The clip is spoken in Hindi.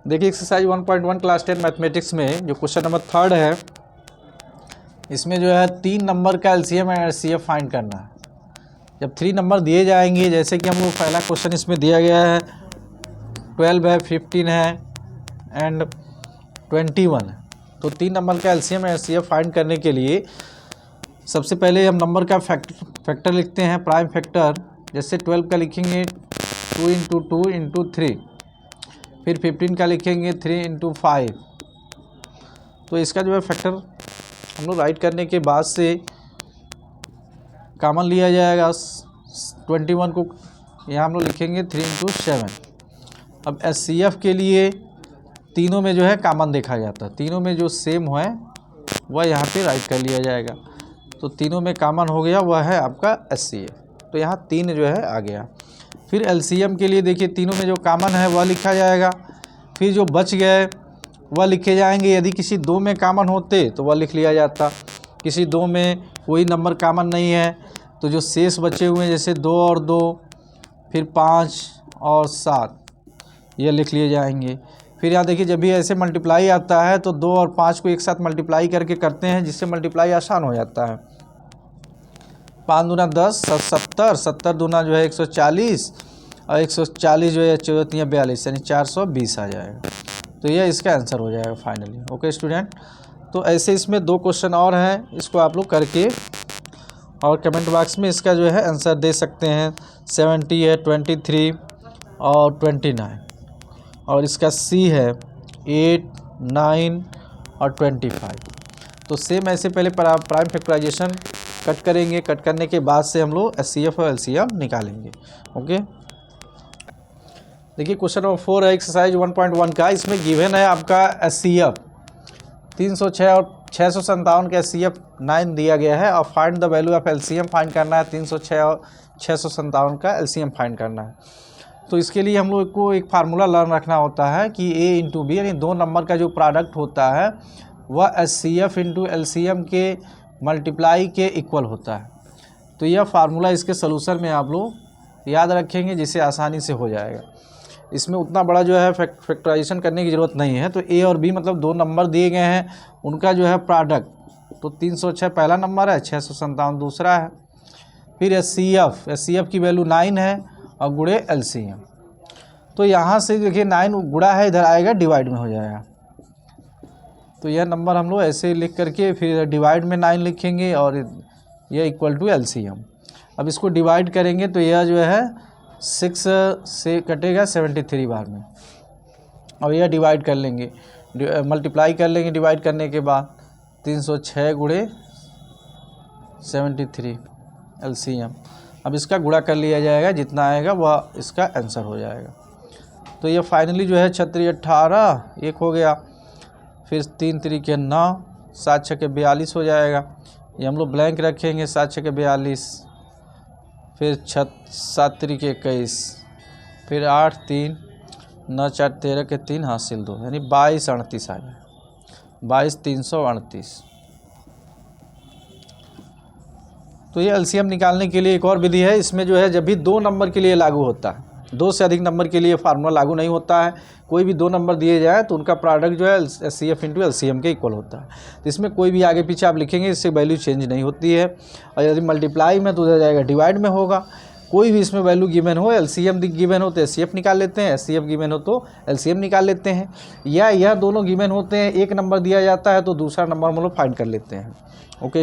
देखिए एक्सरसाइज 1.1 क्लास 10 मैथमेटिक्स में जो क्वेश्चन नंबर 3 है, इसमें जो है 3 नंबर का एलसीएम एंड एचसीएफ फाइंड करना है। जब 3 नंबर दिए जाएंगे, जैसे कि हम लोग पहला क्वेश्चन इसमें दिया गया है 12 है, 15 है एंड 21 है। तो 3 नंबर का एलसीएम एंड एचसीएफ फाइंड करने के लिए सबसे पहले हम नंबर का फैक्टर लिखते हैं, प्राइम फैक्टर। जैसे 12 का लिखेंगे 2 × 2 × 3, फिर 15 का लिखेंगे 3 × 5। तो इसका जो है फैक्टर हम लोग राइट करने के बाद से कॉमन लिया जाएगा। 21 को यहाँ हम लोग लिखेंगे 3 × 7। अब एचसीएफ के लिए तीनों में जो है कॉमन देखा जाता है, तीनों में जो सेम है वह यहाँ पे राइट कर लिया जाएगा। तो तीनों में कॉमन हो गया, वह है आपका एचसीएफ। तो यहाँ 3 जो है आ गया। फिर एलसीएम के लिए देखिए तीनों में जो कॉमन है वह लिखा जाएगा, फिर जो बच गए वह लिखे जाएंगे। यदि किसी 2 में कॉमन होते तो वह लिख लिया जाता, किसी 2 में कोई नंबर कॉमन नहीं है तो जो शेष बचे हुए हैं जैसे 2 और 2, फिर 5 और 7, ये लिख लिए जाएंगे। फिर यहाँ देखिए जब भी ऐसे मल्टीप्लाई आता है तो 2 और 5 को एक साथ मल्टीप्लाई करके करते हैं, जिससे मल्टीप्लाई आसान हो जाता है। 5 दूना 10, 70, 70 दूना जो है 140 और 140 जो है 4 × 42, यानी 420 आ जाएगा। तो यह इसका आंसर हो जाएगा फाइनली। ओके स्टूडेंट, तो ऐसे इसमें 2 क्वेश्चन और हैं, इसको आप लोग करके और कमेंट बॉक्स में इसका जो है आंसर दे सकते हैं। 70 है, 23 और 29, और इसका सी है 8, 9 और 25। तो सेम ऐसे पहले प्राइम फैक्टराइजेशन कट करेंगे, कट करने के बाद से हम लोग एचसीएफ और एलसीएम निकालेंगे। ओके, देखिए क्वेश्चन नंबर 4 है एक्सरसाइज 1.1 का। इसमें गिवन है आपका एचसीएफ 306 और 657 का एचसीएफ 9 दिया गया है, और find the value of LCM find करना है। 306 और 657 का एलसीएम फाइंड करना है। तो इसके लिए हम लोग को एक फार्मूला लर्न रखना होता है कि A × B, यानी 2 नंबर का जो प्रोडक्ट होता है वह एचसीएफ × एलसीएम के मल्टीप्लाई के इक्वल होता है। तो यह फार्मूला इसके सलूशन में आप लोग याद रखेंगे, जिससे आसानी से हो जाएगा। इसमें उतना बड़ा जो है फैक्टराइजेशन करने की ज़रूरत नहीं है। तो A और B मतलब 2 नंबर दिए गए हैं, उनका जो है प्रोडक्ट। तो 306 पहला नंबर है, 657 दूसरा है। फिर एचसीएफ की वैल्यू 9 है और गुणे एलसीएम। तो यहाँ से देखिए 9 गुणा है, इधर आएगा डिवाइड में हो जाएगा। तो यह नंबर हम लोग ऐसे लिख करके फिर डिवाइड में 9 लिखेंगे और यह इक्वल टू एलसीएम। अब इसको डिवाइड करेंगे तो यह जो है 6 से कटेगा 73 बार में, और यह डिवाइड कर लेंगे, मल्टीप्लाई कर लेंगे डिवाइड करने के बाद। 306 गुणे 73 एलसीएम। अब इसका गुणा कर लिया जाएगा, जितना आएगा वह इसका आंसर हो जाएगा। तो ये फाइनली जो है 36 18 एक हो गया, फिर 3 × 3 = 9, 7 × 6 = 42 हो जाएगा। ये हम लोग ब्लैंक रखेंगे, 7 × 6 = 42, फिर 7 × 3 = 21, फिर 8 3 9 4 13 के 3 हासिल 2, यानी 22 38 आ जाएगा। 22 338। तो ये एलसीएम निकालने के लिए एक और विधि है। इसमें जो है जब भी 2 नंबर के लिए लागू होता है, 2 से अधिक नंबर के लिए फार्मूला लागू नहीं होता है। कोई भी 2 नंबर दिए जाए तो उनका प्रोडक्ट जो है एचसीएफ × एलसीएम के इक्वल होता है। तो इसमें कोई भी आगे पीछे आप लिखेंगे, इससे वैल्यू चेंज नहीं होती है। और यदि मल्टीप्लाई में तो उधर जाएगा डिवाइड में होगा। कोई भी इसमें वैल्यू गिवन हो, एलसीएम गिवन हो तो एचसीएफ निकाल लेते हैं, एचसीएफ गिवन हो तो एलसीएम निकाल लेते हैं, या यह दोनों गिवन होते हैं, एक नंबर दिया जाता है तो दूसरा नंबर हम लोग फाइंड कर लेते हैं। ओके।